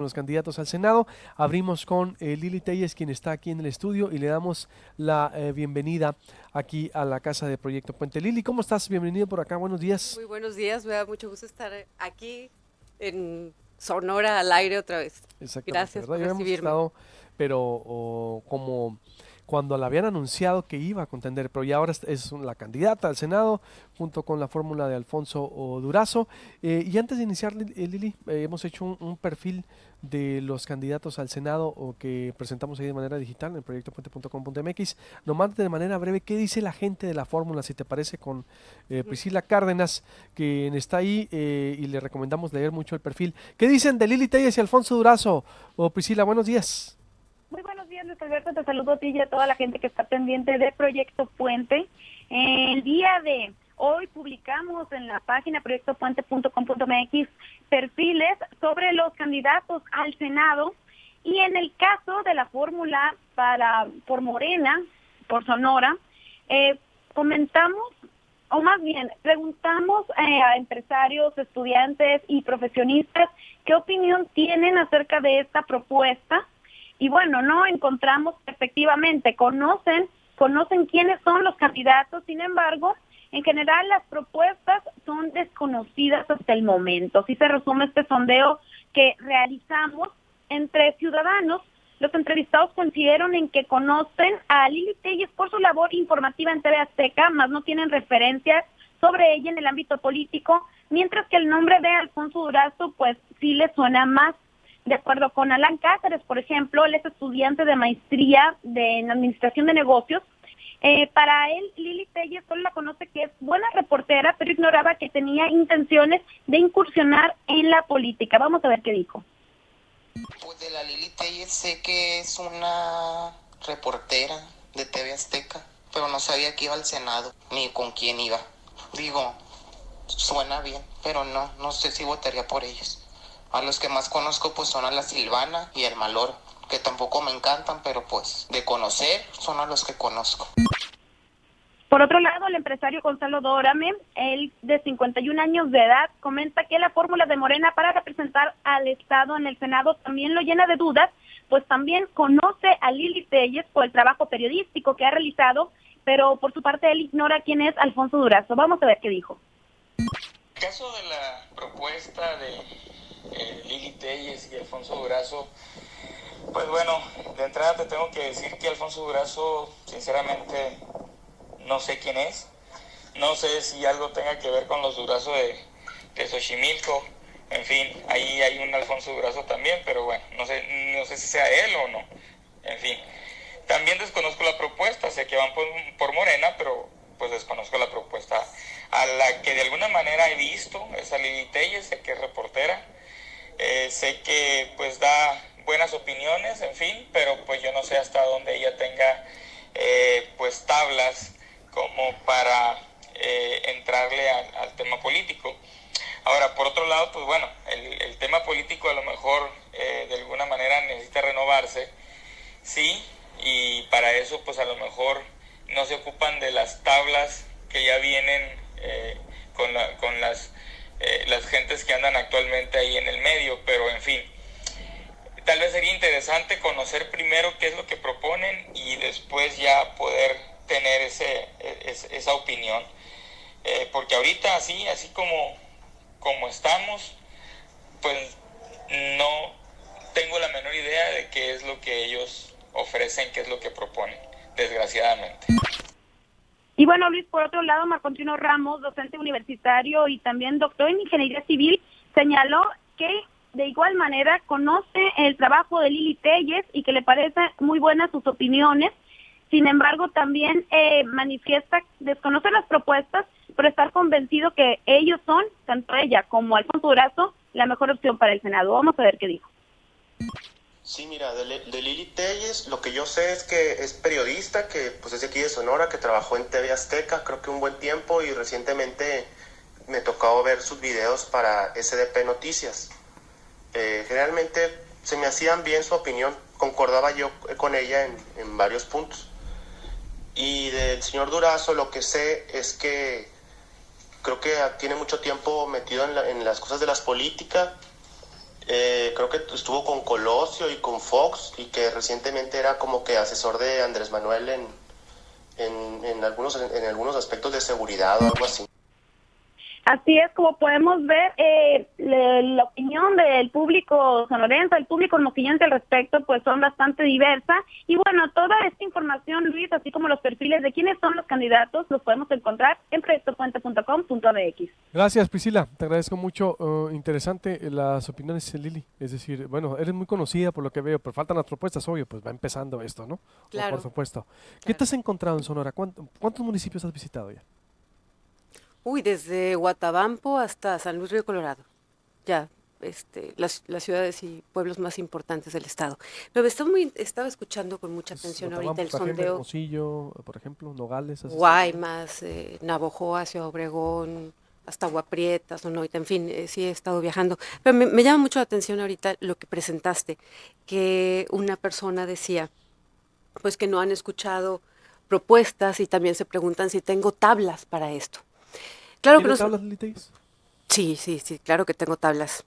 Los candidatos al Senado. Abrimos con Lili Telles, quien está aquí en el estudio, y le damos la bienvenida aquí a la casa de Proyecto Puente. Lili, ¿cómo estás? Bienvenido por acá, buenos días. Muy buenos días, me da mucho gusto estar aquí en Sonora al aire otra vez. Exactamente, Gracias ¿verdad? por Ya habíamos recibirme. estado, pero como cuando la habían anunciado que iba a contender, pero ya ahora es la candidata al Senado, junto con la fórmula de Alfonso Durazo. Y antes de iniciar, Lili, hemos hecho un perfil de los candidatos al Senado o que presentamos ahí de manera digital en el proyectopuente.com.mx. Nomás de manera breve, ¿qué dice la gente de la fórmula, si te parece, con Priscila Cárdenas, quien está ahí y le recomendamos leer mucho el perfil? ¿Qué dicen de Lili Telles y Alfonso Durazo? Priscila, buenos días. Muy buenos días, Luis Alberto. Te saludo a ti y a toda la gente que está pendiente de Proyecto Puente. El día de hoy publicamos en la página proyectopuente.com.mx perfiles sobre los candidatos al Senado, y en el caso de la fórmula por Morena, por Sonora, comentamos, o más bien preguntamos a empresarios, estudiantes y profesionistas qué opinión tienen acerca de esta propuesta. Y bueno, no encontramos efectivamente, conocen quiénes son los candidatos. Sin embargo, en general las propuestas son desconocidas hasta el momento. Así se resume este sondeo que realizamos entre ciudadanos. Los entrevistados coincidieron en que conocen a Lili Telles por su labor informativa en TV Azteca, más no tienen referencias sobre ella en el ámbito político, mientras que el nombre de Alfonso Durazo pues sí le suena más. De acuerdo con Alan Cáceres, por ejemplo, él es estudiante de maestría en Administración de Negocios. Para él, Lili Telles solo la conoce que es buena reportera, pero ignoraba que tenía intenciones de incursionar en la política. Vamos a ver qué dijo. Pues de la Lili Telles sé que es una reportera de TV Azteca, pero no sabía que iba al Senado, ni con quién iba. Digo, suena bien, pero no sé si votaría por ellos. A los que más conozco pues son a la Silvana y el Maloro, que tampoco me encantan, pero pues de conocer son a los que conozco. Por otro lado, el empresario Gonzalo Dórame, él de 51 años de edad, comenta que la fórmula de Morena para representar al Estado en el Senado también lo llena de dudas, pues también conoce a Lili Telles por el trabajo periodístico que ha realizado, pero por su parte él ignora quién es Alfonso Durazo. Vamos a ver qué dijo. En el caso de la propuesta de Lili Telles y Alfonso Durazo, pues bueno, de entrada te tengo que decir que Alfonso Durazo, sinceramente, no sé quién es. No sé si algo tenga que ver con los Durazo de Xochimilco. En fin, ahí hay un Alfonso Durazo también, pero bueno, no sé si sea él o no. En fin, también desconozco la propuesta, sé que van por Morena, pero pues desconozco la propuesta. A la que de alguna manera he visto es a Lili Telles, sé que es reportera. Sé que pues da buenas opiniones, en fin, pero pues yo no sé hasta dónde ella tenga pues tablas como para entrarle al tema político. Ahora, por otro lado, pues bueno, el tema político a lo mejor de alguna manera necesita renovarse, sí, y para eso pues a lo mejor no se ocupan de las tablas que ya vienen con las gentes que andan actualmente ahí en el medio, pero en fin, tal vez sería interesante conocer primero qué es lo que proponen y después ya poder tener esa opinión, porque ahorita así como estamos, pues no tengo la menor idea de qué es lo que ellos ofrecen, qué es lo que proponen, desgraciadamente. Y bueno, Luis, por otro lado, Marco Antonio Ramos, docente universitario y también doctor en Ingeniería Civil, señaló que de igual manera conoce el trabajo de Lili Telles y que le parecen muy buenas sus opiniones. Sin embargo, también manifiesta desconocer las propuestas, pero estar convencido que ellos son, tanto ella como Alfonso Durazo, la mejor opción para el Senado. Vamos a ver qué dijo. Sí, mira, de Lili Telles, lo que yo sé es que es periodista, que pues es de aquí de Sonora, que trabajó en TV Azteca, creo que un buen tiempo, y recientemente me tocó ver sus videos para SDP Noticias. Generalmente se me hacían bien su opinión, concordaba yo con ella en varios puntos. Y del señor Durazo lo que sé es que creo que tiene mucho tiempo metido en las cosas de las políticas, creo que estuvo con Colosio y con Fox, y que recientemente era como que asesor de Andrés Manuel en algunos aspectos de seguridad o algo así. Así es, como podemos ver, la opinión del público sonorense, el público hermosillense al respecto, pues son bastante diversas. Y bueno, toda esta información, Luis, así como los perfiles de quiénes son los candidatos, los podemos encontrar en proyectopuente.com.mx. Gracias, Priscila. Te agradezco mucho. Interesante las opiniones, Lili. Es decir, bueno, eres muy conocida por lo que veo, pero faltan las propuestas, obvio, pues va empezando esto, ¿no? Claro. Por supuesto. ¿Qué Claro. te has encontrado en Sonora? ¿Cuántos municipios has visitado ya? Uy, desde Guatabampo hasta San Luis Río Colorado. Ya, las ciudades y pueblos más importantes del estado. Pero estaba escuchando con mucha atención ahorita el Guatabampo, sondeo. Hermosillo, por ejemplo, Nogales. ¿has estado? Guaymas, Navojoa, Ciudad Obregón, hasta Agua Prieta, Sonoita, en fin, sí he estado viajando. Pero me llama mucho la atención ahorita lo que presentaste, que una persona decía, pues que no han escuchado propuestas y también se preguntan si tengo tablas para esto. Claro que ¿Tienes no. tablas, Lili Telles? Sí, claro que tengo tablas.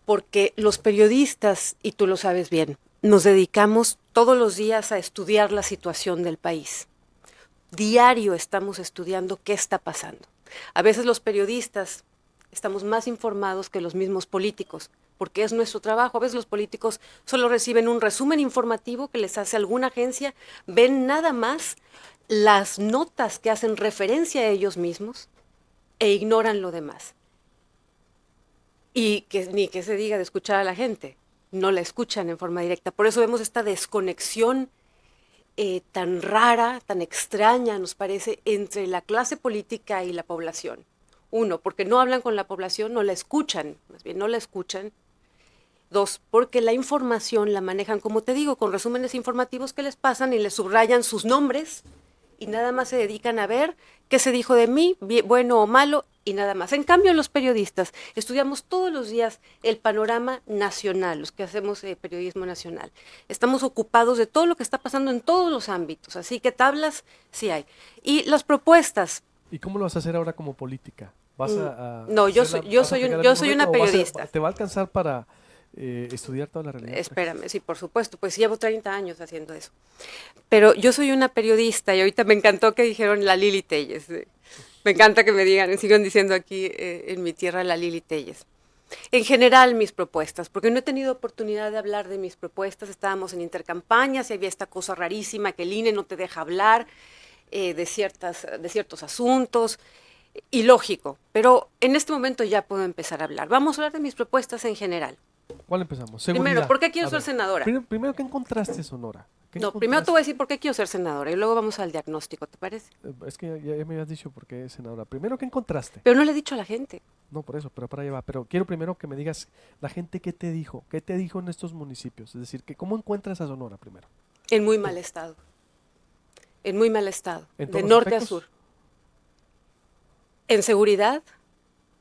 Porque los periodistas, y tú lo sabes bien, nos dedicamos todos los días a estudiar la situación del país. Diario estamos estudiando qué está pasando. A veces los periodistas estamos más informados que los mismos políticos, porque es nuestro trabajo. A veces los políticos solo reciben un resumen informativo que les hace alguna agencia, ven nada más las notas que hacen referencia a ellos mismos e ignoran lo demás. Y que ni que se diga de escuchar a la gente, no la escuchan en forma directa. Por eso vemos esta desconexión tan rara, tan extraña, nos parece, entre la clase política y la población. Uno, porque no hablan con la población, no la escuchan, más bien no la escuchan. Dos, porque la información la manejan, como te digo, con resúmenes informativos que les pasan y les subrayan sus nombres y nada más se dedican a ver qué se dijo de mí, bueno o malo, y nada más. En cambio, los periodistas estudiamos todos los días el panorama nacional, los que hacemos periodismo nacional. Estamos ocupados de todo lo que está pasando en todos los ámbitos, así que tablas sí hay. Y las propuestas. ¿Y cómo lo vas a hacer ahora como política? No, yo soy una periodista. ¿Te va a alcanzar para estudiar toda la realidad? Espérame, sí, por supuesto, pues llevo 30 años haciendo eso. Pero yo soy una periodista y ahorita me encantó que dijeron la Lili Telles. Me encanta que me digan, sigan diciendo aquí en mi tierra la Lili Telles. En general mis propuestas, porque no he tenido oportunidad de hablar de mis propuestas, estábamos en intercampañas y había esta cosa rarísima que el INE no te deja hablar de ciertos asuntos, y lógico, pero en este momento ya puedo empezar a hablar. Vamos a hablar de mis propuestas en general. ¿Cuál empezamos? Seguridad. Primero, ¿por qué quiero A ser ver, senadora? Primero, ¿qué encontraste, Sonora? Primero te voy a decir por qué quiero ser senadora y luego vamos al diagnóstico, ¿te parece? Es que ya me habías dicho por qué senadora. Primero, ¿qué encontraste? Pero no le he dicho a la gente. No, por eso, pero para allá va. Pero quiero primero que me digas, la gente, ¿qué te dijo? ¿Qué te dijo en estos municipios? Es decir, ¿cómo encuentras a Sonora primero? En muy mal estado. En muy mal estado. ¿En De todos los norte a aspectos? sur. En seguridad,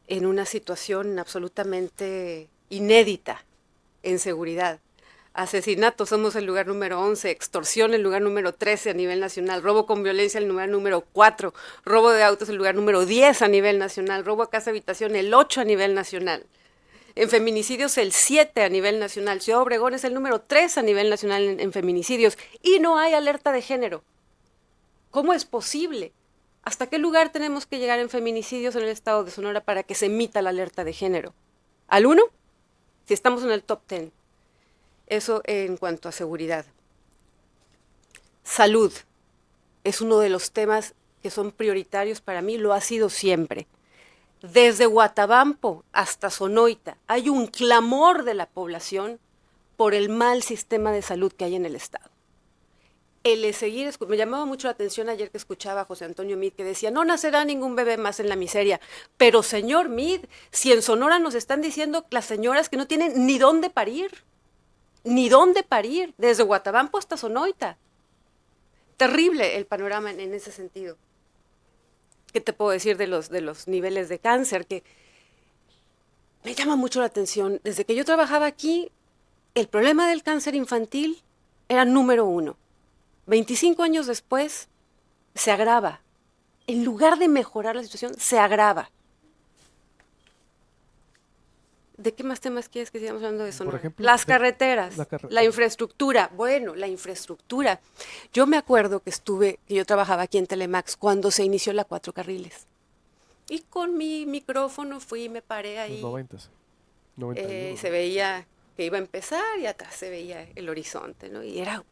en una situación absolutamente inédita en seguridad. Asesinatos, somos el lugar número 11, extorsión el lugar número 13 a nivel nacional, robo con violencia el lugar número 4, robo de autos el lugar número 10 a nivel nacional, robo a casa habitación el 8 a nivel nacional. En feminicidios el 7 a nivel nacional, Ciudad Obregón es el número 3 a nivel nacional en feminicidios y no hay alerta de género. ¿Cómo es posible? ¿Hasta qué lugar tenemos que llegar en feminicidios en el estado de Sonora para que se emita la alerta de género? ¿Al 1? Si estamos en el top 10. Eso en cuanto a seguridad. Salud es uno de los temas que son prioritarios para mí, lo ha sido siempre. Desde Guatabampo hasta Sonoita hay un clamor de la población por el mal sistema de salud que hay en el estado. Me llamaba mucho la atención ayer que escuchaba a José Antonio Meade que decía, no nacerá ningún bebé más en la miseria. Pero señor Meade, si en Sonora nos están diciendo las señoras que no tienen ni dónde parir, desde Guatabampo hasta Sonoita. Terrible el panorama en ese sentido. ¿Qué te puedo decir de los niveles de cáncer? Que me llama mucho la atención. Desde que yo trabajaba aquí, el problema del cáncer infantil era número 1. 25 años después, se agrava. En lugar de mejorar la situación, se agrava. ¿De qué más temas quieres que sigamos hablando de Sonora? ejemplo, Las carreteras, la la infraestructura. Bueno, la infraestructura. Yo me acuerdo que yo trabajaba aquí en Telemax cuando se inició la 4 carriles. Y con mi micrófono fui y me paré Los ahí. 90, 91. Se veía que iba a empezar y atrás se veía el horizonte, ¿no? Y era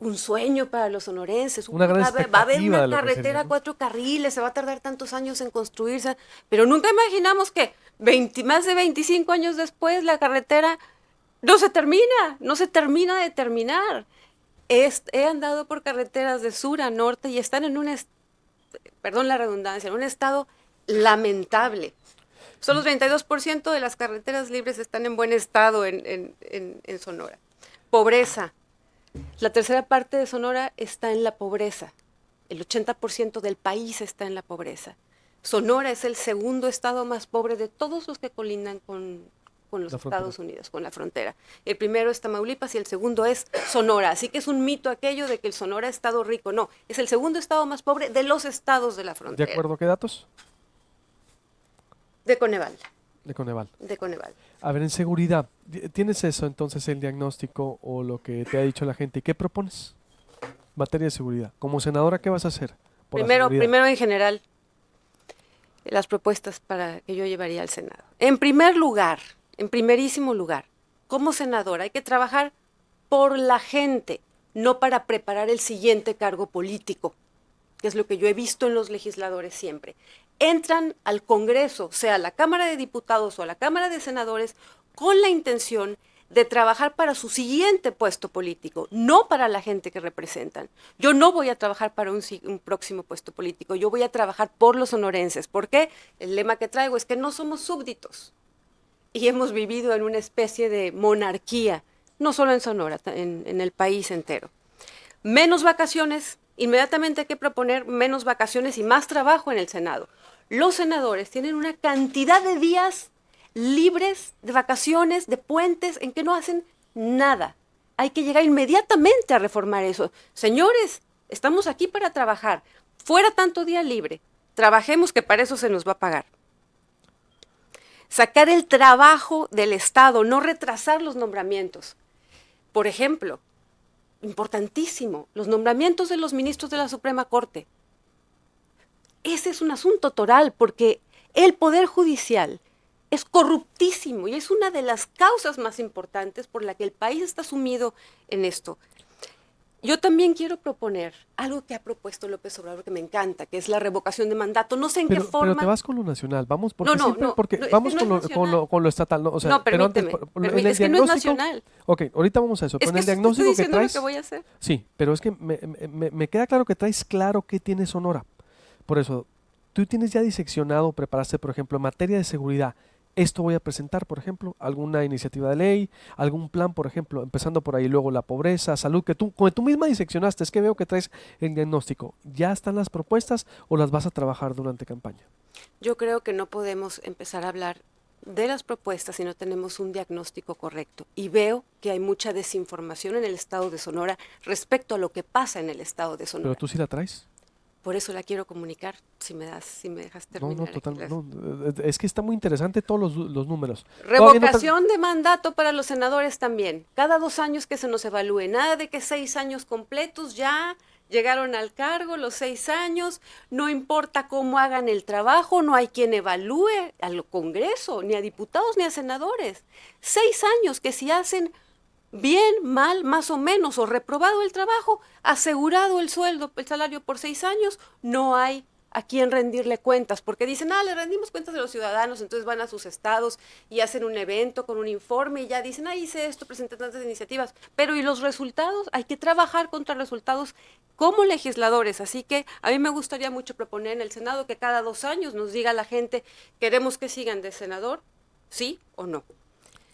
un sueño para los sonorenses. Una gran Va a haber expectativa de una lo que sería, carretera ¿no? 4 carriles, se va a tardar tantos años en construirse, pero nunca imaginamos que más de 25 años después la carretera no se termina de terminar. He andado por carreteras de sur a norte y están en perdón la redundancia, en un estado lamentable. Solo el 32% de las carreteras libres están en buen estado en Sonora. Pobreza. La tercera parte de Sonora está en la pobreza. El 80% del país está en la pobreza. Sonora es el segundo estado más pobre de todos los que colindan con los Estados Unidos, con la frontera. El primero es Tamaulipas y el segundo es Sonora. Así que es un mito aquello de que el Sonora es estado rico. No, es el segundo estado más pobre de los estados de la frontera. ¿De acuerdo a qué datos? De Coneval. De Coneval. De Coneval. A ver, en seguridad, ¿tienes eso entonces, el diagnóstico o lo que te ha dicho la gente? ¿Y qué propones? Materia de seguridad. Como senadora, ¿qué vas a hacer? Por la seguridad? Primero en general, las propuestas que yo llevaría al Senado. En primer lugar, en primerísimo lugar, como senadora hay que trabajar por la gente, no para preparar el siguiente cargo político, que es lo que yo he visto en los legisladores siempre. Entran al Congreso, sea a la Cámara de Diputados o a la Cámara de Senadores, con la intención de trabajar para su siguiente puesto político, no para la gente que representan. Yo no voy a trabajar para un próximo puesto político, yo voy a trabajar por los sonorenses. ¿Por qué? El lema que traigo es que no somos súbditos y hemos vivido en una especie de monarquía, no solo en Sonora, en el país entero. Menos vacaciones, inmediatamente hay que proponer menos vacaciones y más trabajo en el Senado. Los senadores tienen una cantidad de días libres, de vacaciones, de puentes, en que no hacen nada. Hay que llegar inmediatamente a reformar eso. Señores, estamos aquí para trabajar. Fuera tanto día libre. Trabajemos, que para eso se nos va a pagar. Sacar el trabajo del Estado, no retrasar los nombramientos. Por ejemplo, importantísimo, los nombramientos de los ministros de la Suprema Corte. Ese es un asunto toral, porque el Poder Judicial es corruptísimo y es una de las causas más importantes por la que el país está sumido en esto. Yo también quiero proponer algo que ha propuesto López Obrador, que me encanta, que es la revocación de mandato. No sé en qué forma. Pero te vas con lo nacional, vamos porque No, siempre, no, porque no, es vamos que no es con lo estatal, ¿no? O sea, no, pero antes, permíteme, en es que no es nacional. Ok, ahorita vamos a eso, pero en el estoy diagnóstico que diciendo traes, lo que voy a hacer. sí, pero es que me queda claro que traes claro qué tiene Sonora. Por eso, tú tienes ya diseccionado, preparaste, por ejemplo, en materia de seguridad. Esto voy a presentar, por ejemplo, alguna iniciativa de ley, algún plan, por ejemplo, empezando por ahí, luego la pobreza, salud, que tú misma diseccionaste. Es que veo que traes el diagnóstico. ¿Ya están las propuestas o las vas a trabajar durante campaña? Yo creo que no podemos empezar a hablar de las propuestas si no tenemos un diagnóstico correcto. Y veo que hay mucha desinformación en el estado de Sonora respecto a lo que pasa en el estado de Sonora. ¿Pero tú sí la traes? Por eso la quiero comunicar, si me dejas terminar. No, total, no. Es que está muy interesante todos los números. Revocación de mandato para los senadores también. Cada 2 años que se nos evalúe. Nada de que 6 años completos ya llegaron al cargo, los 6 años. No importa cómo hagan el trabajo, no hay quien evalúe al Congreso, ni a diputados, ni a senadores. 6 años que si hacen bien, mal, más o menos, o reprobado el trabajo, asegurado el sueldo, el salario por 6 años, no hay a quien rendirle cuentas, porque dicen, le rendimos cuentas de los ciudadanos, entonces van a sus estados y hacen un evento con un informe y ya dicen, hice esto, presenté tantas iniciativas, pero ¿y los resultados? Hay que trabajar contra resultados como legisladores, así que a mí me gustaría mucho proponer en el Senado que cada 2 años nos diga la gente, ¿queremos que sigan de senador? ¿Sí o no?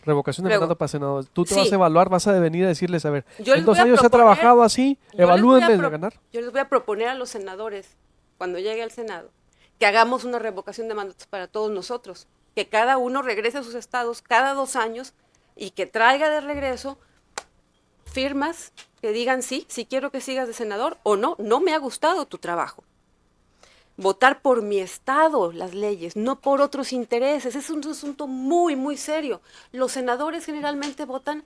Revocación de mandato para senadores. Tú te Sí. vas a evaluar, vas a venir a decirles, a ver, Yo en les 2 voy a años he proponer- trabajado así, evalúenme de ganar. Yo les voy a proponer a los senadores, cuando llegue al Senado, que hagamos una revocación de mandatos para todos nosotros, que cada uno regrese a sus estados cada 2 años y que traiga de regreso firmas que digan sí quiero que sigas de senador o no me ha gustado tu trabajo. votar por mi estado las leyes, no por otros intereses. Es un asunto muy, muy serio. Los senadores generalmente votan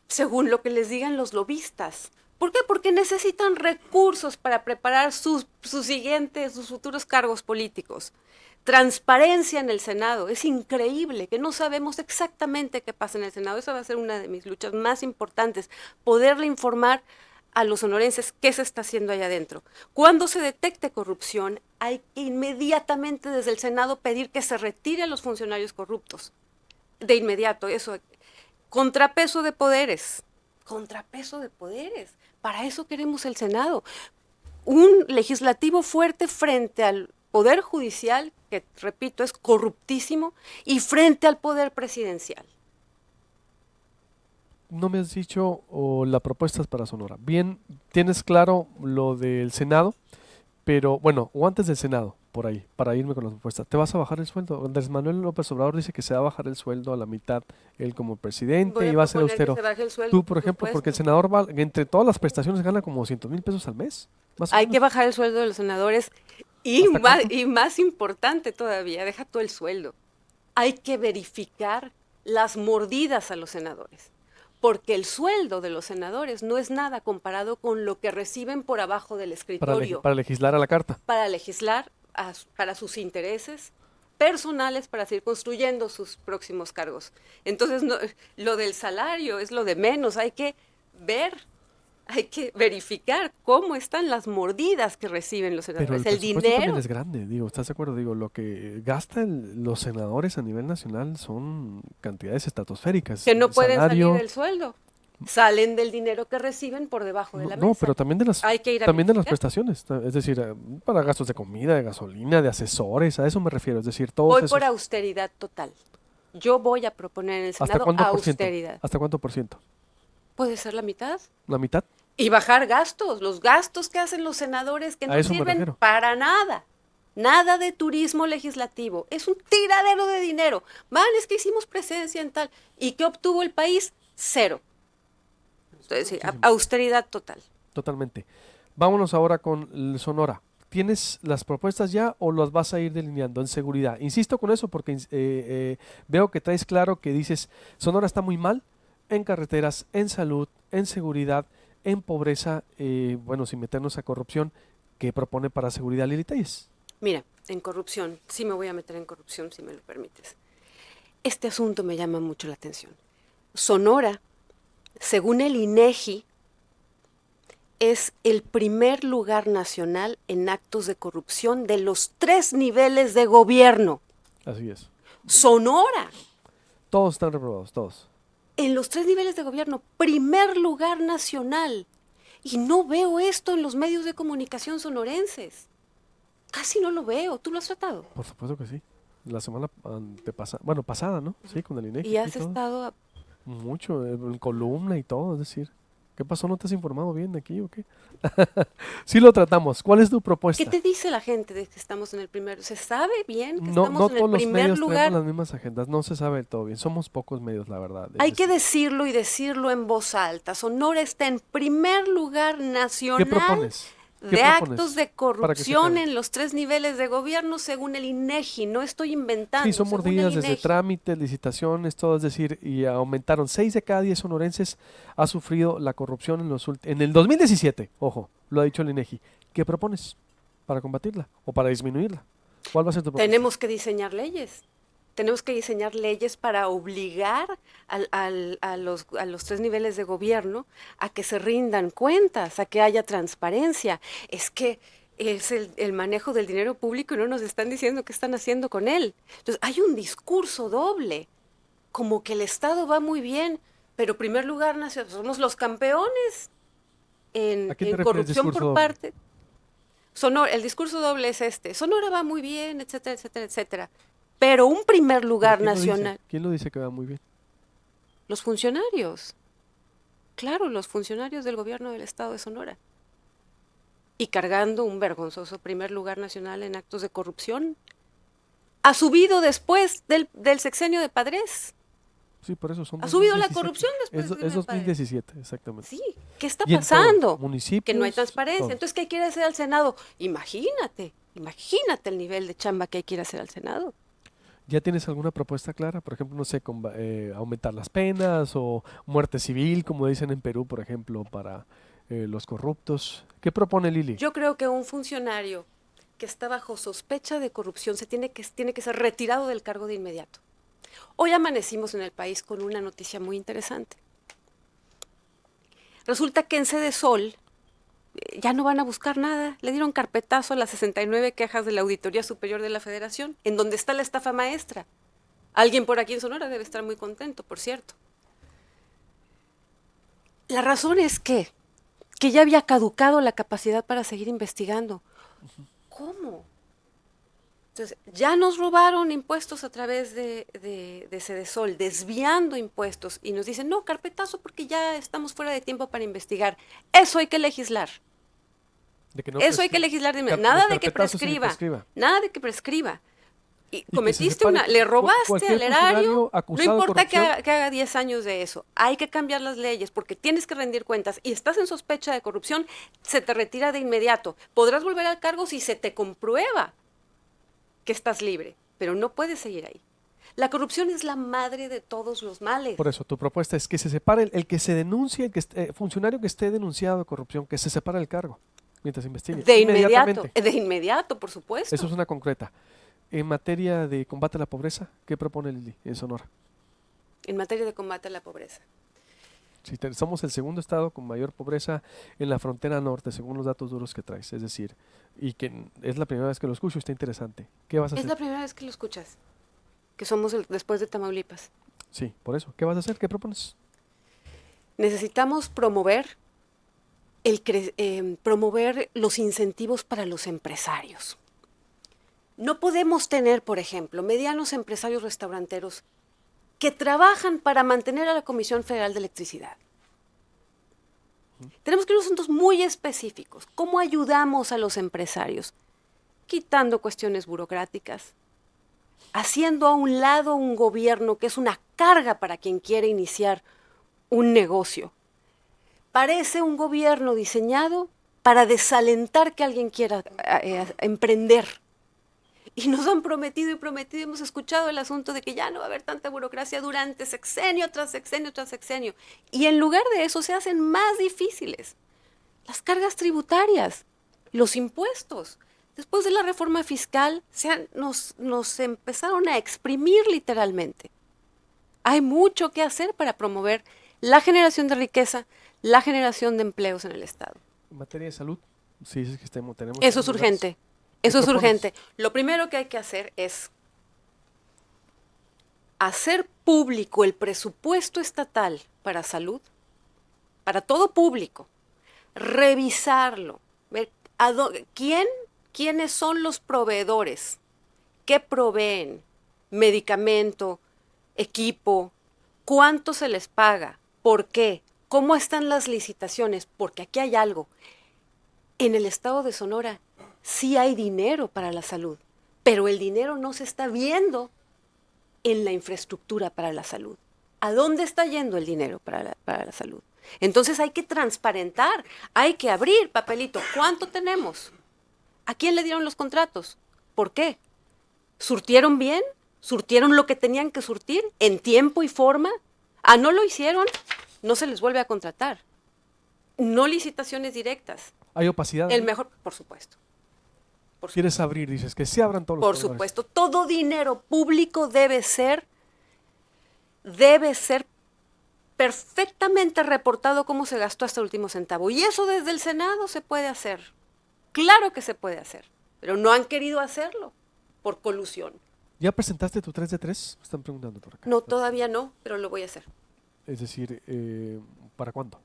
según lo que les digan los lobistas. ¿Por qué? Porque necesitan recursos para preparar sus futuros cargos políticos. Transparencia en el Senado. Es increíble que no sabemos exactamente qué pasa en el Senado. Esa va a ser una de mis luchas más importantes, poderle informar a los sonorenses qué se está haciendo allá adentro. Cuando se detecte corrupción, hay que inmediatamente desde el Senado pedir que se retire a los funcionarios corruptos. De inmediato, eso. Contrapeso de poderes. Contrapeso de poderes. Para eso queremos el Senado. Un legislativo fuerte frente al poder judicial, que repito, es corruptísimo, y frente al poder presidencial. No me has dicho la propuesta es para Sonora. Bien, tienes claro lo del Senado, pero bueno, o antes del Senado, por ahí, para irme con las propuestas. ¿Te vas a bajar el sueldo? Andrés Manuel López Obrador dice que se va a bajar el sueldo a la mitad, él como presidente, y va a ser austero. Tú, por ejemplo, porque el senador va, entre todas las prestaciones gana como 200,000 pesos al mes. Hay que bajar el sueldo de los senadores y más importante todavía, deja todo el sueldo. Hay que verificar las mordidas a los senadores. Porque el sueldo de los senadores no es nada comparado con lo que reciben por abajo del escritorio. Para legislar a la carta. Para legislar para sus intereses personales, para seguir construyendo sus próximos cargos. Entonces, lo del salario es lo de menos. Hay que verificar cómo están las mordidas que reciben los senadores. Pero el dinero también es grande, ¿estás de acuerdo? Lo que gastan los senadores a nivel nacional son cantidades estratosféricas. Que no pueden salir del sueldo. Salen del dinero que reciben por debajo de la mesa. No, pero también de las prestaciones, es decir, para gastos de comida, de gasolina, de asesores, a eso me refiero, es decir, todos Voy por austeridad total. Yo voy a proponer en el Senado austeridad. ¿Hasta cuánto por ciento? ¿Puede ser la mitad? ¿La mitad? Y bajar gastos, los gastos que hacen los senadores que no sirven para nada. Nada de turismo legislativo. Es un tiradero de dinero. Es que hicimos presencia en tal. ¿Y qué obtuvo el país? Cero. Entonces, sí, austeridad total. Totalmente. Vámonos ahora con Sonora. ¿Tienes las propuestas ya o las vas a ir delineando en seguridad? Insisto con eso porque veo que traes claro que dices, Sonora está muy mal en carreteras, en salud, en seguridad, en pobreza, sin meternos a corrupción. ¿Qué propone para seguridad Lili Téllez? Mira, en corrupción, sí me voy a meter en corrupción si me lo permites. Este asunto me llama mucho la atención. Sonora, según el INEGI, es el primer lugar nacional en actos de corrupción de los 3 niveles de gobierno. Así es. Sonora. Todos están reprobados, todos. En los 3 niveles de gobierno, primer lugar nacional. Y no veo esto en los medios de comunicación sonorenses. Casi no lo veo. ¿Tú lo has tratado? Por supuesto que sí. La semana pasada, ¿no? Sí, con el INEGI. ¿Y has estado? Mucho, en columna y todo, es decir, ¿qué pasó? ¿No te has informado bien aquí o qué? Sí lo tratamos. ¿Cuál es tu propuesta? ¿Qué te dice la gente de que estamos en el primer? ¿Se sabe bien que no, estamos en el primer lugar? No todos los medios tenemos las mismas agendas, no se sabe del todo bien. Somos pocos medios, la verdad. Hay que decirlo y decirlo en voz alta. Sonora está en primer lugar nacional. ¿Qué propones? De actos de corrupción en los 3 niveles de gobierno según el INEGI, no estoy inventando. Sí, son mordidas desde trámites, licitaciones, todo, es decir, y aumentaron 6 de cada 10 sonorenses ha sufrido la corrupción en el 2017, ojo, lo ha dicho el INEGI. ¿Qué propones para combatirla o para disminuirla? ¿Cuál va a ser tu propuesta? Tenemos que diseñar leyes. Tenemos que diseñar leyes para obligar a los 3 niveles de gobierno a que se rindan cuentas, a que haya transparencia. Es que es el manejo del dinero público y no nos están diciendo qué están haciendo con él. Entonces, hay un discurso doble, como que el Estado va muy bien, pero primer lugar nacional, somos los campeones en corrupción por parte. Sonora, el discurso doble es Sonora va muy bien, etcétera, etcétera, etcétera. Pero un primer lugar nacional. ¿Quién lo dice que va muy bien? Los funcionarios. Claro, los funcionarios del gobierno del estado de Sonora. Y cargando un vergonzoso primer lugar nacional en actos de corrupción. Ha subido después del sexenio de Padres. Sí, por eso son. Ha subido la corrupción después es 2017, exactamente. Sí, ¿qué está pasando? Municipios, que no hay transparencia. todo. Entonces, ¿qué quiere hacer el Senado? Imagínate Imagínate el nivel de chamba que hay que ir a hacer al Senado. ¿Ya tienes alguna propuesta clara? Por ejemplo, no sé, aumentar las penas o muerte civil, como dicen en Perú, por ejemplo, para los corruptos. ¿Qué propone Lili? Yo creo que un funcionario que está bajo sospecha de corrupción tiene que ser retirado del cargo de inmediato. Hoy amanecimos en el país con una noticia muy interesante. Resulta que en Sede Sol ya no van a buscar nada. Le dieron carpetazo a las 69 quejas de la Auditoría Superior de la Federación, en donde está la estafa maestra. Alguien por aquí en Sonora debe estar muy contento, por cierto. La razón es que ya había caducado la capacidad para seguir investigando. ¿Cómo? Entonces, ya nos robaron impuestos a través de Sedesol, desviando impuestos, y nos dicen, no, carpetazo porque ya estamos fuera de tiempo para investigar. Eso hay que legislar. Eso hay que legislar. Nada de que prescriba. Nada de que prescriba. Y cometiste le robaste al erario, no importa que haga 10 años de eso, hay que cambiar las leyes porque tienes que rendir cuentas y estás en sospecha de corrupción, se te retira de inmediato. Podrás volver al cargo si se te comprueba que estás libre, pero no puedes seguir ahí. La corrupción es la madre de todos los males. Por eso, tu propuesta es que se separe el que se denuncie, funcionario que esté denunciado de corrupción, que se separe del cargo mientras investigue. De inmediato, por supuesto. Eso es una concreta. En materia de combate a la pobreza, ¿qué propone Lili en Sonora? En materia de combate a la pobreza. Sí, somos el segundo estado con mayor pobreza en la frontera norte, según los datos duros que traes. Es decir, y que es la primera vez que lo escucho, está interesante. ¿Qué vas a hacer? Es la primera vez que lo escuchas, que somos después de Tamaulipas. Sí, por eso. ¿Qué vas a hacer? ¿Qué propones? Necesitamos promover los incentivos para los empresarios. No podemos tener, por ejemplo, medianos empresarios restauranteros que trabajan para mantener a la Comisión Federal de Electricidad. Tenemos que ir a asuntos muy específicos. ¿Cómo ayudamos a los empresarios? Quitando cuestiones burocráticas, haciendo a un lado un gobierno que es una carga para quien quiere iniciar un negocio. Parece un gobierno diseñado para desalentar que alguien quiera emprender. Y nos han prometido y prometido, hemos escuchado el asunto de que ya no va a haber tanta burocracia durante sexenio tras sexenio tras sexenio. Y en lugar de eso se hacen más difíciles las cargas tributarias, los impuestos. Después de la reforma fiscal nos empezaron a exprimir literalmente. Hay mucho que hacer para promover la generación de riqueza, la generación de empleos en el Estado. En materia de salud, sí, es que tenemos... Eso es urgente. Eso es urgente. Lo primero que hay que hacer es hacer público el presupuesto estatal para salud, para todo público, revisarlo, ver quiénes son los proveedores, qué proveen, medicamento, equipo, cuánto se les paga, por qué, cómo están las licitaciones, porque aquí hay algo. En el estado de Sonora sí hay dinero para la salud, pero el dinero no se está viendo en la infraestructura para la salud. ¿A dónde está yendo el dinero para la salud? Entonces hay que transparentar, hay que abrir papelito. ¿Cuánto tenemos? ¿A quién le dieron los contratos? ¿Por qué? ¿Surtieron bien? ¿Surtieron lo que tenían que surtir en tiempo y forma? ¿No lo hicieron? No se les vuelve a contratar. No licitaciones directas. ¿Hay opacidad? El mejor, por supuesto. ¿Quieres abrir? Dices que se abran todos los proveedores. Por supuesto, todo dinero público debe ser perfectamente reportado cómo se gastó hasta el último centavo. Y eso desde el Senado se puede hacer. Claro que se puede hacer, pero no han querido hacerlo por colusión. ¿Ya presentaste tu 3 de 3? Me están preguntando por acá. No, todavía no, pero lo voy a hacer. Es decir, ¿para cuándo?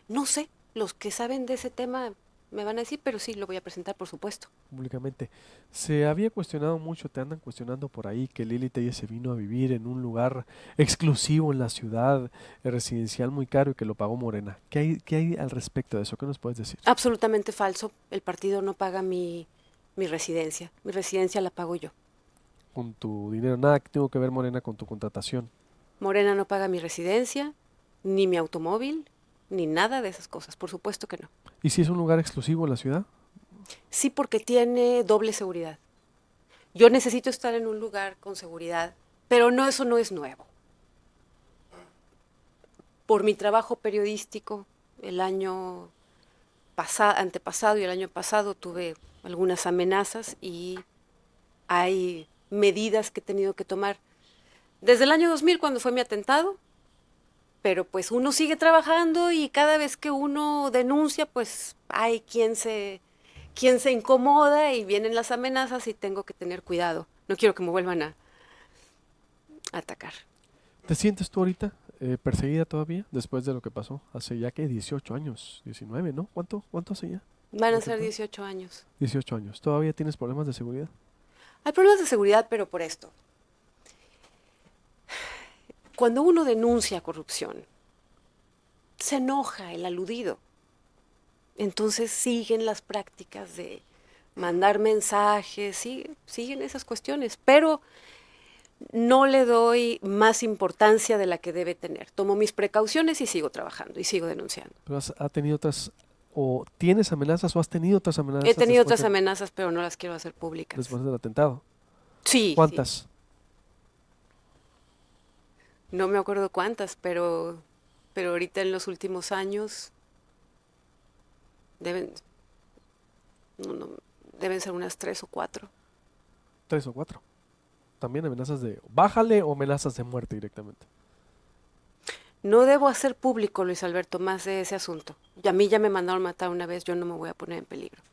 No sé, los que saben de ese tema me van a decir, pero sí, lo voy a presentar, por supuesto. Públicamente. Se había cuestionado mucho, te andan cuestionando por ahí que Lili Telles se vino a vivir en un lugar exclusivo en la ciudad, residencial muy caro y que lo pagó Morena. ¿Qué hay al respecto de eso? ¿Qué nos puedes decir? Absolutamente falso. El partido no paga mi residencia. Mi residencia la pago yo. Con tu dinero, nada que tengo que ver Morena con tu contratación. Morena no paga mi residencia, ni mi automóvil, ni nada de esas cosas, por supuesto que no. ¿Y si es un lugar exclusivo en la ciudad? Sí, porque tiene doble seguridad. Yo necesito estar en un lugar con seguridad, pero no, eso no es nuevo. Por mi trabajo periodístico, el año antepasado y el año pasado tuve algunas amenazas y hay medidas que he tenido que tomar. Desde el año 2000, cuando fue mi atentado, pero pues uno sigue trabajando y cada vez que uno denuncia, pues hay quien se incomoda y vienen las amenazas y tengo que tener cuidado. No quiero que me vuelvan a atacar. ¿Te sientes tú ahorita perseguida todavía después de lo que pasó? Hace ya que 18 años, 19, ¿no? ¿Cuánto hace ya? Van a ser 18 años. 18 años. ¿Todavía tienes problemas de seguridad? Hay problemas de seguridad, pero por esto. Cuando uno denuncia corrupción, se enoja el aludido. Entonces siguen las prácticas de mandar mensajes, siguen esas cuestiones, pero no le doy más importancia de la que debe tener. Tomo mis precauciones y sigo trabajando y sigo denunciando. ¿Pero ha tenido otras, o tienes amenazas o has tenido otras amenazas? He tenido otras amenazas, pero no las quiero hacer públicas. Después del atentado. Sí. ¿Cuántas? Sí. No me acuerdo cuántas, pero ahorita en los últimos años deben ser unas 3 o 4. 3 o 4. También amenazas de bájale o amenazas de muerte directamente. No debo hacer público, Luis Alberto, más de ese asunto. Y a mí ya me mandaron matar una vez, yo no me voy a poner en peligro.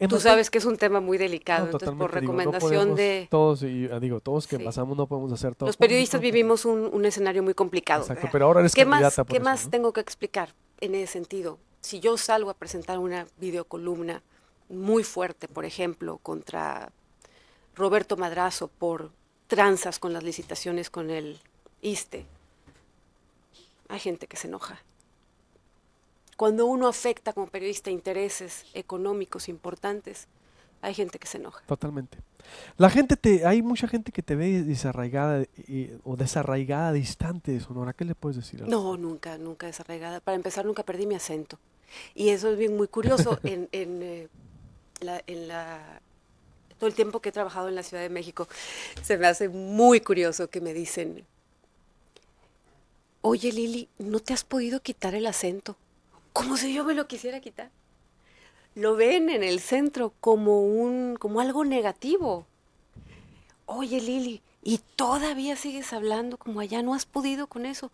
Tú sabes que es un tema muy delicado, no, entonces por digo, recomendación no de... Todos, todos que Sí. pasamos no podemos hacer todo. Los periodistas vivimos un escenario muy complicado. Exacto, pero ahora eres candidata por ¿Qué eso, más ¿no? tengo que explicar en ese sentido? Si yo salgo a presentar una videocolumna muy fuerte, por ejemplo, contra Roberto Madrazo por tranzas con las licitaciones con el ISSSTE, hay gente que se enoja. Cuando uno afecta como periodista intereses económicos importantes, hay gente que se enoja. Totalmente. Hay mucha gente que te ve desarraigada o desarraigada, distante de Sonora. ¿Qué le puedes decir? No, nunca desarraigada. Para empezar, nunca perdí mi acento. Y eso es bien muy curioso. Todo el tiempo que he trabajado en la Ciudad de México, se me hace muy curioso que me dicen, oye Lili, ¿no te has podido quitar el acento? Como si yo me lo quisiera quitar. Lo ven en el centro como algo negativo. Oye Lili, ¿y todavía sigues hablando como allá? ¿No has podido con eso?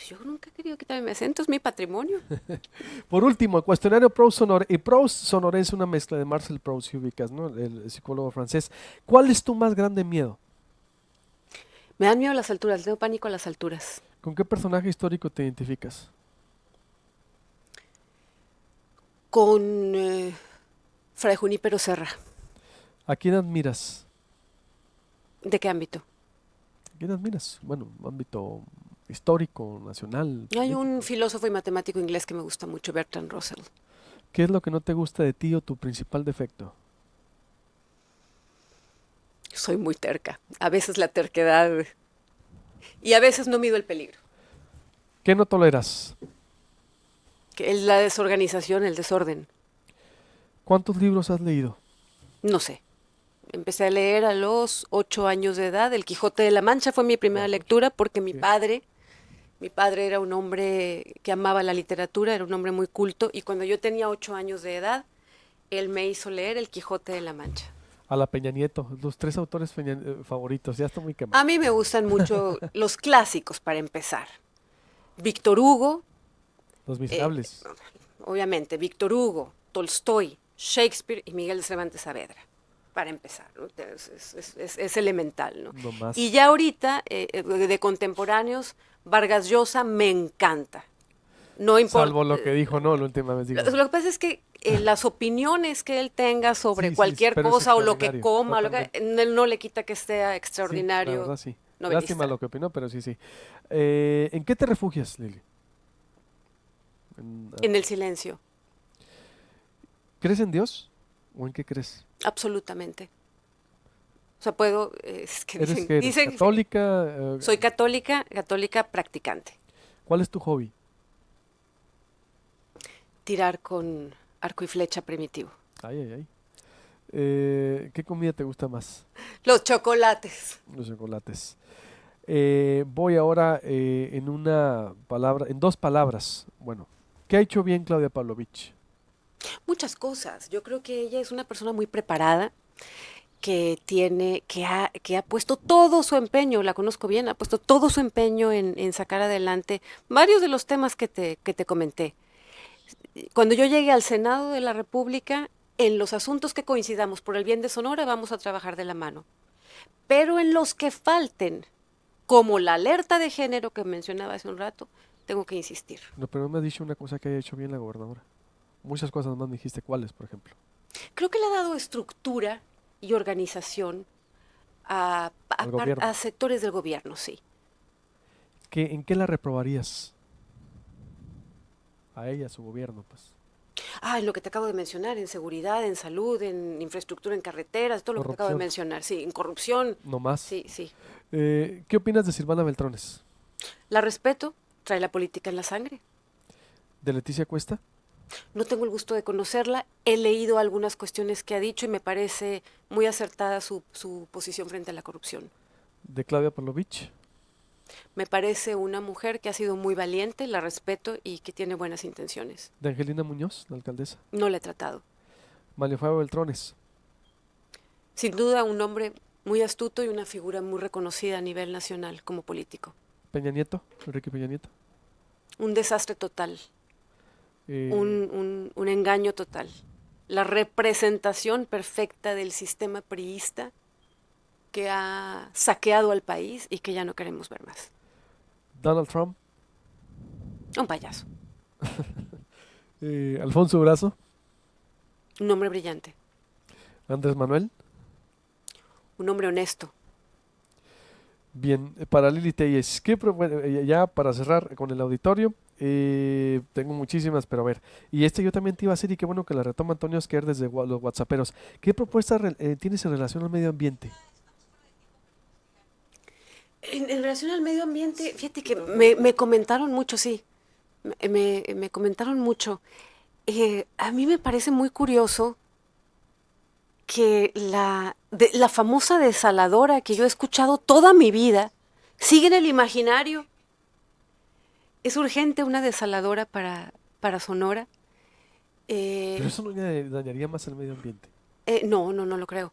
Yo nunca he querido quitarme mi acento, es mi patrimonio. Por último, el cuestionario Proust-Sonore. Proust-Sonore es una mezcla de Marcel Proust y ubicas, ¿no? El psicólogo francés. ¿Cuál es tu más grande miedo? Me dan miedo las alturas, tengo pánico a las alturas. ¿Con qué personaje histórico te identificas? Con Fray Junípero Serra. ¿A quién admiras? ¿De qué ámbito? ¿A quién admiras? Bueno, ámbito histórico, nacional. Hay un filósofo y matemático inglés que me gusta mucho, Bertrand Russell. ¿Qué es lo que no te gusta de ti o tu principal defecto? Soy muy terca. A veces la terquedad y a veces no mido el peligro. ¿Qué no toleras? Que es la desorganización, el desorden. ¿Cuántos libros has leído? No sé. Empecé a leer a los 8 años de edad. El Quijote de la Mancha fue mi primera lectura porque mi padre era un hombre que amaba la literatura, era un hombre muy culto, y cuando yo tenía 8 años de edad, él me hizo leer El Quijote de la Mancha. A la Peña Nieto, los 3 autores favoritos, ya está muy quemado. A mí me gustan mucho los clásicos para empezar. Víctor Hugo. Los Miserables. Obviamente, Víctor Hugo, Tolstoy, Shakespeare y Miguel de Cervantes Saavedra, para empezar, ¿no? Es elemental, ¿no? No más. Y ya ahorita, de contemporáneos, Vargas Llosa me encanta. No importa. Salvo lo que dijo, no, la última vez digo. Lo que pasa es que las opiniones que él tenga sobre Sí, cualquier pero es cosa o lo que extraordinario, coma, totalmente. él no le quita que sea Sí, extraordinario. la verdad, sí. Novelista. Lástima lo que opinó, pero sí. ¿En qué te refugias, Lili? En el silencio, ¿Crees en Dios? ¿O en qué crees? absolutamente. O sea, puedo, es que ¿Eres católica? soy católica practicante. ¿Cuál es tu hobby? Tirar con arco y flecha primitivo. Ay, ay, ay. ¿Qué comida te gusta más? Los chocolates. Los chocolates. Voy ahora en dos palabras. Bueno, ¿qué ha hecho bien Claudia Pavlovich? Muchas cosas. Yo creo que ella es una persona muy preparada, que ha puesto todo su empeño, la conozco bien, ha puesto todo su empeño en sacar adelante varios de los temas que te comenté. Cuando yo llegue al Senado de la República, en los asuntos que coincidamos por el bien de Sonora, vamos a trabajar de la mano. Pero en los que falten, como la alerta de género que mencionaba hace un rato, tengo que insistir. No, pero no me has dicho una cosa que haya hecho bien la gobernadora. Muchas cosas más me dijiste. ¿Cuáles, por ejemplo? Creo que le ha dado estructura y organización Al gobierno. a sectores del gobierno, sí. ¿En qué la reprobarías? A ella, a su gobierno, pues. En lo que te acabo de mencionar, en seguridad, en salud, en infraestructura, en carreteras, todo lo que te acabo de Corrupción. mencionar, sí, en corrupción, No más. sí, sí. ¿Qué opinas de Silvana Beltrones? La respeto, trae la política en la sangre. ¿De Leticia Cuesta? No tengo el gusto de conocerla, he leído algunas cuestiones que ha dicho y me parece muy acertada su posición frente a la corrupción. ¿De Claudia Pavlovich? Me parece una mujer que ha sido muy valiente, la respeto y que tiene buenas intenciones. ¿De Angelina Muñoz, la alcaldesa? No la he tratado. María Fabio Beltrones. Sin duda un hombre muy astuto y una figura muy reconocida a nivel nacional como político. Peña Nieto, Enrique Peña Nieto. Un desastre total, Eh, un engaño total. La representación perfecta del sistema priista que ha saqueado al país y que ya no queremos ver más. Donald Trump. Un payaso, Alfonso Durazo. un hombre brillante, Andrés Manuel. un hombre honesto. Bien, para Lili Telles, ya para cerrar con el auditorio, tengo muchísimas, pero a ver, y yo también te iba a hacer, y qué bueno que la retoma Antonio Esquer desde los WhatsApperos. ¿Qué propuestas tienes en relación al medio ambiente? En relación al medio ambiente, fíjate que me comentaron mucho, sí, me comentaron mucho. A mí me parece muy curioso que la famosa desaladora que yo he escuchado toda mi vida sigue en el imaginario. Es urgente una desaladora para Sonora. Pero eso no dañaría más el medio ambiente. No lo creo.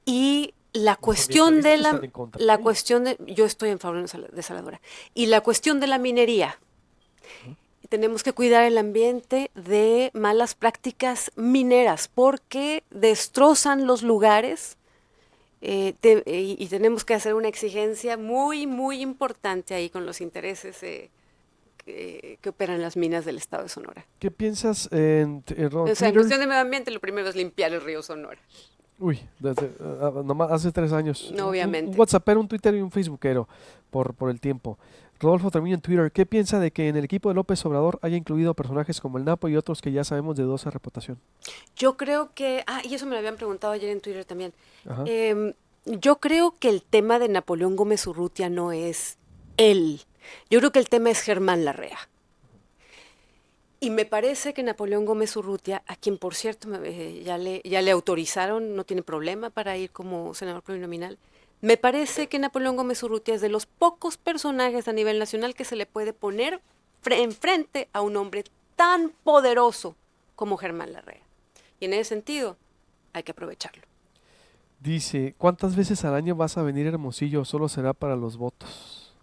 Y la Los cuestión de ambientalistas están en contra de la ello. cuestión de, yo estoy en favor de una desaladora. Y la cuestión de la minería. Tenemos que cuidar el ambiente de malas prácticas mineras porque destrozan los lugares y tenemos que hacer una exigencia muy, muy importante ahí con los intereses que operan las minas del estado de Sonora. ¿Qué piensas O sea, en Twitter? cuestión de medio ambiente, lo primero es limpiar el río Sonora. Uy, nomás hace 3 años. No, obviamente. Un WhatsAppero, un Twitter y un Facebookero por el tiempo. Rodolfo Treviño en Twitter, ¿qué piensa de que en el equipo de López Obrador haya incluido personajes como el Napo y otros que ya sabemos de dudosa reputación? Yo creo que, y eso me lo habían preguntado ayer en Twitter también. Ajá. Yo creo que el tema de Napoleón Gómez Urrutia no es él. Yo creo que el tema es Germán Larrea. Y me parece que Napoleón Gómez Urrutia, a quien por cierto ya le autorizaron, no tiene problema para ir como senador plurinominal, me parece que Napoleón Gómez Urrutia es de los pocos personajes a nivel nacional que se le puede poner enfrente a un hombre tan poderoso como Germán Larrea. Y en ese sentido, hay que aprovecharlo. Dice, ¿cuántas veces al año vas a venir a Hermosillo o solo será para los votos?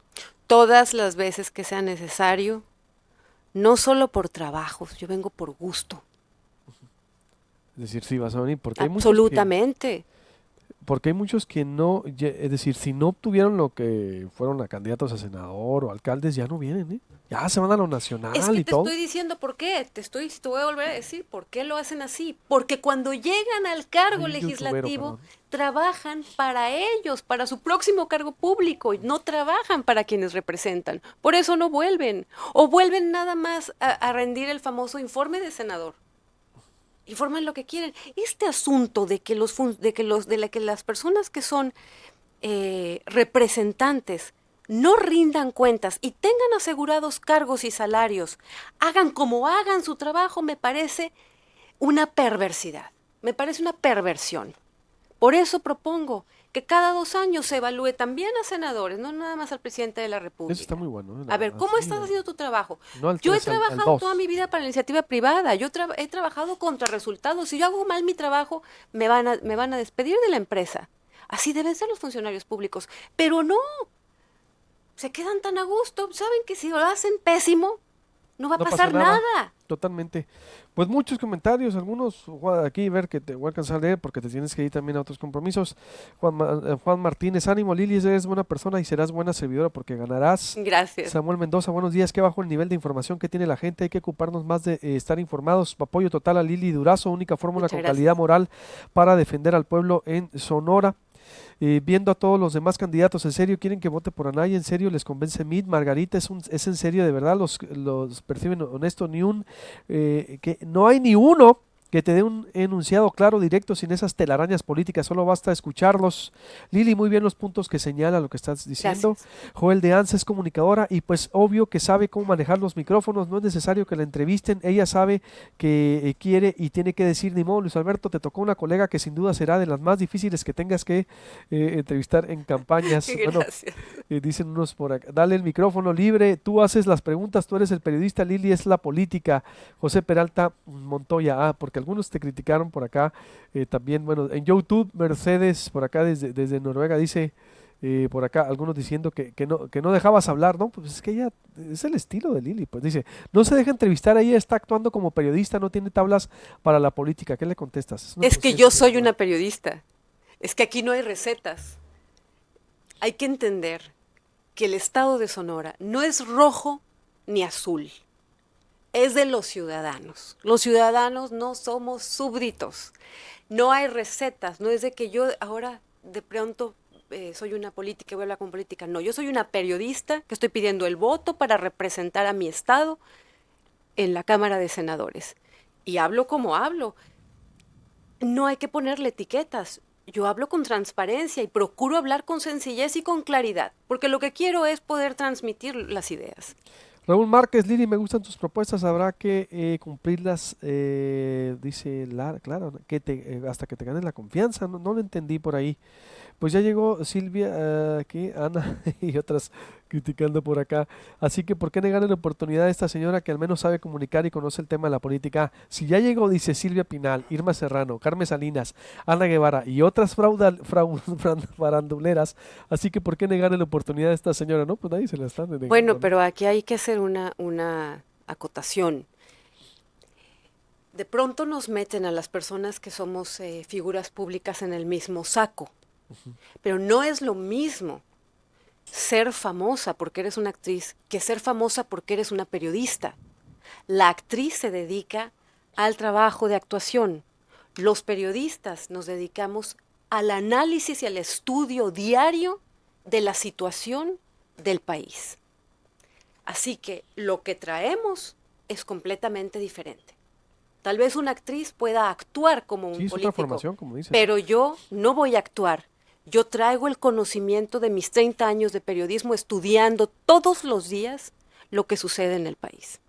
Todas las veces que sea necesario, no solo por trabajos, yo vengo por gusto. Es decir, sí vas a venir, porque hay Absolutamente. porque hay muchos que no, es decir, si no obtuvieron lo que fueron a candidatos a senador o alcaldes, ya no vienen, ¿eh? Ya se van a lo nacional Es que y te todo. estoy diciendo por qué, te voy a volver a decir por qué lo hacen así. Porque cuando llegan al cargo Ay, legislativo, perdón. trabajan para ellos, para su próximo cargo público, y no trabajan para quienes representan. Por eso no vuelven. O vuelven nada más a rendir el famoso informe de senador. Informan lo que quieren. Este asunto de que las personas que son representantes no rindan cuentas y tengan asegurados cargos y salarios, hagan como hagan su trabajo, me parece una perversidad, me parece una perversión. Por eso propongo que cada 2 años se evalúe también a senadores, no nada más al presidente de la República. Eso está muy bueno. A ver, ¿cómo estás haciendo tu trabajo? No al Yo he 3, al trabajado 2. toda mi vida para la iniciativa privada, he trabajado contra resultados. Si yo hago mal mi trabajo, me van a despedir de la empresa. Así deben ser los funcionarios públicos. Pero no, se quedan tan a gusto, saben que si lo hacen pésimo, no va a No pasar pasa nada. nada. Totalmente. Pues muchos comentarios, algunos Juan, aquí ver que te voy a alcanzar a leer porque te tienes que ir también a otros compromisos. Juan Martínez, ánimo Lili, eres buena persona y serás buena servidora porque ganarás. Gracias. Samuel Mendoza, buenos días, qué bajo el nivel de información que tiene la gente, hay que ocuparnos más de estar informados. Apoyo total a Lili Durazo, única fórmula Muchas con gracias. calidad moral para defender al pueblo en Sonora. Viendo a todos los demás candidatos, ¿en serio quieren que vote por Anaya? ¿En serio les convence Mid? Margarita, ¿es en serio de verdad? ¿Los perciben honesto? Que no hay ni uno que te dé un enunciado claro, directo, sin esas telarañas políticas, solo basta escucharlos. Lili, muy bien los puntos que señala lo que estás diciendo. Gracias. Joel de Anza es comunicadora y pues obvio que sabe cómo manejar los micrófonos, no es necesario que la entrevisten, ella sabe que quiere y tiene que decir, ni modo. Luis Alberto, te tocó una colega que sin duda será de las más difíciles que tengas que entrevistar en campañas. Bueno, Gracias. dicen unos por acá, dale el micrófono libre, tú haces las preguntas, tú eres el periodista, Lili es la política. José Peralta Montoya, porque algunos te criticaron por acá, también, bueno, en YouTube, Mercedes, por acá desde Noruega, dice, por acá, algunos diciendo que no dejabas hablar, ¿no? Pues es que ella, es el estilo de Lili, pues dice, no se deja entrevistar, ella está actuando como periodista, no tiene tablas para la política, ¿qué le contestas? Es que yo soy una periodista, es que aquí no hay recetas. Hay que entender que el estado de Sonora no es rojo ni azul, es de los ciudadanos. Los ciudadanos no somos súbditos, no hay recetas, no es de que yo ahora de pronto soy una política y voy a hablar con política, no, yo soy una periodista que estoy pidiendo el voto para representar a mi estado en la Cámara de Senadores. Y hablo como hablo, no hay que ponerle etiquetas. Yo hablo con transparencia y procuro hablar con sencillez y con claridad, porque lo que quiero es poder transmitir las ideas. Raúl Márquez, Lili, me gustan tus propuestas, habrá que cumplirlas, dice Lara, claro, hasta que te ganes la confianza, no lo entendí por ahí. Pues ya llegó Silvia, aquí, Ana y otras criticando por acá. Así que, ¿por qué negarle la oportunidad a esta señora que al menos sabe comunicar y conoce el tema de la política? Si ya llegó, dice Silvia Pinal, Irma Serrano, Carmen Salinas, Ana Guevara y otras faranduleras. Así que, ¿por qué negarle la oportunidad a esta señora? No, pues nadie se la está negando. Bueno, pero aquí hay que hacer una acotación. De pronto nos meten a las personas que somos figuras públicas en el mismo saco. Pero no es lo mismo ser famosa porque eres una actriz que ser famosa porque eres una periodista. La actriz se dedica al trabajo de actuación. Los periodistas nos dedicamos al análisis y al estudio diario de la situación del país. Así que lo que traemos es completamente diferente. Tal vez una actriz pueda actuar como un Sí, es político, otra formación, como dices. pero yo no voy a actuar. Yo traigo el conocimiento de mis 30 años de periodismo estudiando todos los días lo que sucede en el país.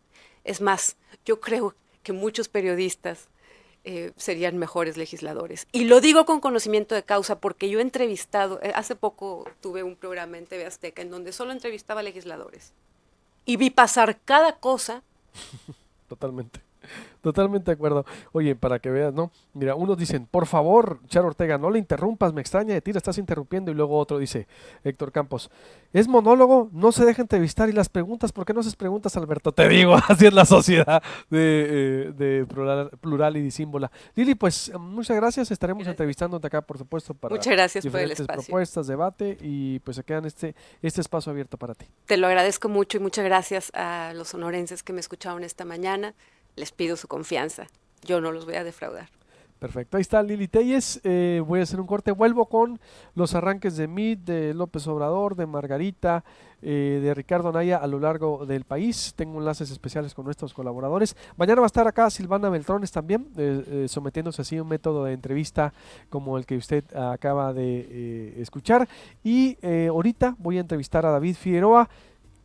Es más, yo creo que muchos periodistas serían mejores legisladores. Y lo digo con conocimiento de causa porque yo he entrevistado, hace poco tuve un programa en TV Azteca en donde solo entrevistaba legisladores. Y vi pasar cada cosa. Totalmente. Totalmente de acuerdo. Oye, para que veas, ¿no? Mira, unos dicen, por favor, Charo Ortega, no le interrumpas, me extraña de ti, la estás interrumpiendo. Y luego otro dice, Héctor Campos, es monólogo, no se deja entrevistar. Y las preguntas, ¿por qué no haces preguntas, Alberto? Te digo, así es la sociedad de plural y disímbola. Lili, pues muchas gracias, estaremos entrevistándote acá, por supuesto, para muchas gracias por el diferentes espacio. propuestas, debate, y pues se quedan este espacio abierto para ti. Te lo agradezco mucho y muchas gracias a los sonorenses que me escucharon esta mañana. Les pido su confianza. Yo no los voy a defraudar. Perfecto, ahí está Lili Telles. Voy a hacer un corte, vuelvo con los arranques de Mid, de López Obrador, de Margarita, de Ricardo Anaya a lo largo del país. Tengo enlaces especiales con nuestros colaboradores. Mañana va a estar acá Silvana Beltrones también, sometiéndose así a un método de entrevista como el que usted acaba de escuchar. Y ahorita voy a entrevistar a David Figueroa.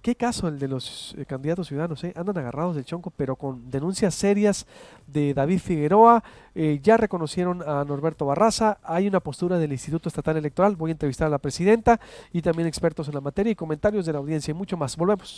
qué caso el de los candidatos ciudadanos, andan agarrados del chonco, pero con denuncias serias de David Figueroa. Ya reconocieron a Norberto Barraza, hay una postura del Instituto Estatal Electoral, voy a entrevistar a la presidenta y también expertos en la materia y comentarios de la audiencia y mucho más. Volvemos.